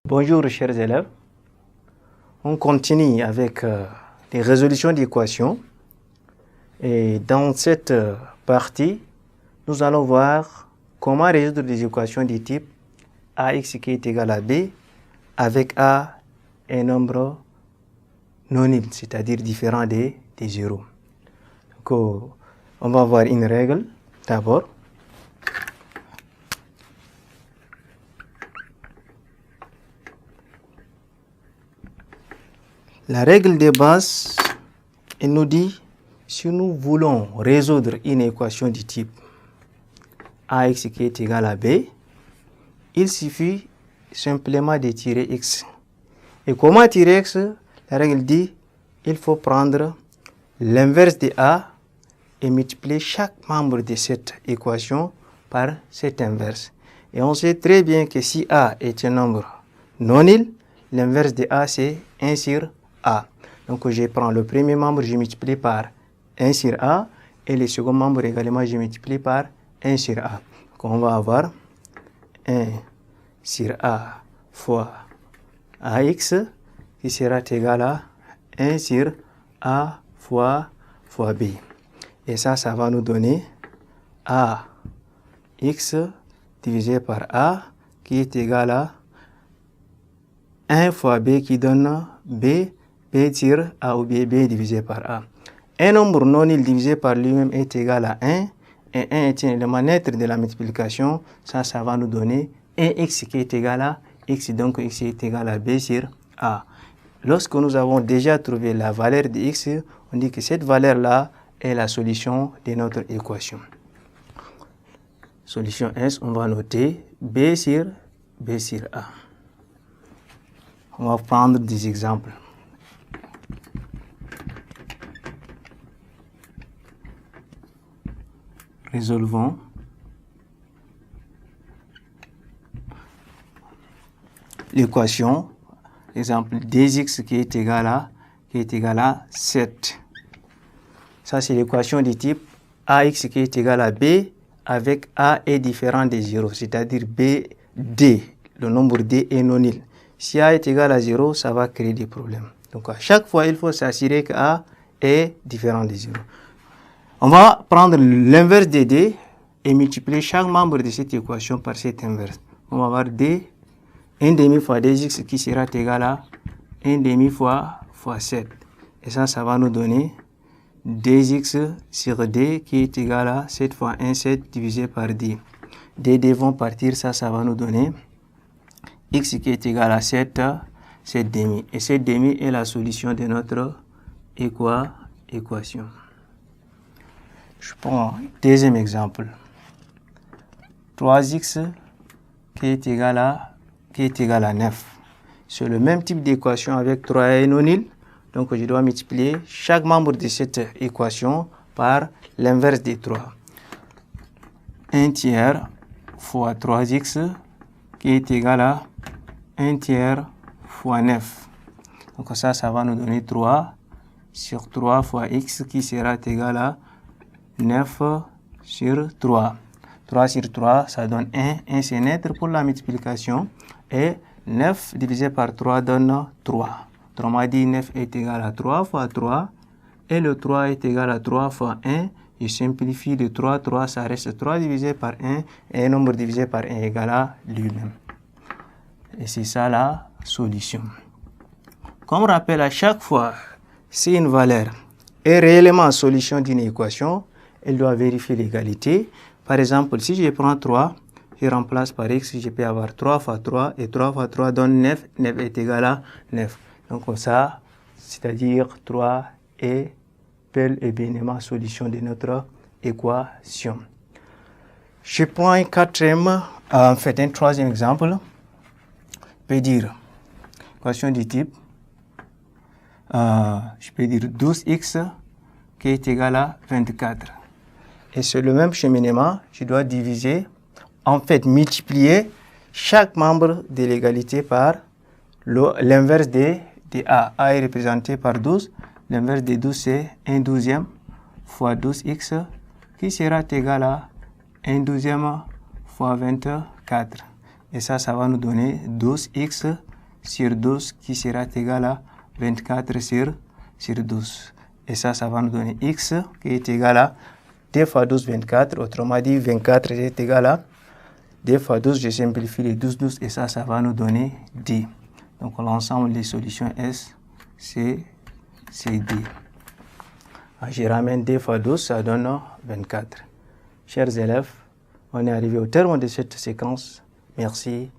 Bonjour chers élèves, on continue avec les résolutions d'équations et dans cette partie, nous allons voir comment résoudre des équations du type ax qui est égal à b avec a un nombre non nul, c'est-à-dire différent des zéros. Donc, on va voir une règle d'abord. La règle de base, elle nous dit, si nous voulons résoudre une équation du type ax qui est égal à b, il suffit simplement de tirer x. Et comment tirer x? La règle dit, il faut prendre l'inverse de a et multiplier chaque membre de cette équation par cette inverse. Et on sait très bien que si a est un nombre non nul, l'inverse de a c'est 1 sur a. Donc je prends le premier membre, je multiplie par 1 sur a, et le second membre également, je multiplie par 1 sur a. Donc on va avoir 1 sur a fois ax qui sera égal à 1 sur a fois b. Et ça va nous donner ax divisé par a qui est égal à 1 fois b qui donne b sur a ou b divisé par a. Un nombre non nul divisé par lui-même est égal à 1, et 1 est un élément neutre de la multiplication. Ça va nous donner 1x qui est égal à x, donc x est égal à b sur a. Lorsque nous avons déjà trouvé la valeur de x, on dit que cette valeur-là est la solution de notre équation. Solution S, on va noter b sur a. On va prendre des exemples. Résolvons. L'équation, exemple 2x qui est égal à 7. Ça, c'est l'équation du type ax qui est égal à b avec a est différent de 0, c'est-à-dire d, le nombre d est non nul. Si a est égal à 0, ça va créer des problèmes. Donc, à chaque fois, il faut s'assurer que a est différent de 0. On va prendre l'inverse de d et multiplier chaque membre de cette équation par cette inverse. On va avoir d 1 demi fois 2x qui sera égal à 1 demi fois 7. Et ça va nous donner 2x sur d qui est égal à 7 fois 1, 7 divisé par d. D vont partir, ça va nous donner x qui est égal à 7 demi. Et 7 demi est la solution de notre équation. Je prends un deuxième exemple. 3x qui est égal à 9. C'est le même type d'équation avec 3 est non nul. Donc je dois multiplier chaque membre de cette équation par l'inverse de 3. 1 tiers fois 3x qui est égal à 1 tiers fois 9. Donc ça va nous donner 3 sur 3 fois x qui sera égal à 9 sur 3. 3 sur 3, ça donne 1. 1 c'est neutre pour la multiplication. Et 9 divisé par 3 donne 3. Autrement dit, 9 est égal à 3 fois 3. Et le 3 est égal à 3 fois 1. Je simplifie de 3, 3, ça reste 3 divisé par 1. Et un nombre divisé par 1 est égal à lui-même. Et c'est ça la solution. Comme rappel, à chaque fois, si une valeur est réellement solution d'une équation, elle doit vérifier l'égalité. Par exemple, si je prends 3, je remplace par x, je peux avoir 3 fois 3, et 3 fois 3 donne 9, 9 est égal à 9. Donc ça, c'est-à-dire 3 est bel et bien la solution de notre équation. Je prends un troisième exemple. Je peux dire, équation du type, je peux dire 12x qui est égal à 24. Et c'est le même cheminement, je dois diviser, multiplier chaque membre de l'égalité par l'inverse de a. A est représenté par 12, l'inverse de 12 c'est 1 douzième fois 12x qui sera égal à 1 douzième fois 24. Et ça va nous donner 12x sur 12 qui sera égal à 24 sur 12. Et ça va nous donner x qui est égal à 2 fois 12, 24. Autrement dit, 24 est égal à 2 fois 12, je simplifie les 12 et ça va nous donner 10. Donc l'ensemble des solutions S, c'est D. Je ramène 2 fois 12, ça donne 24. Chers élèves, on est arrivé au terme de cette séquence. Merci.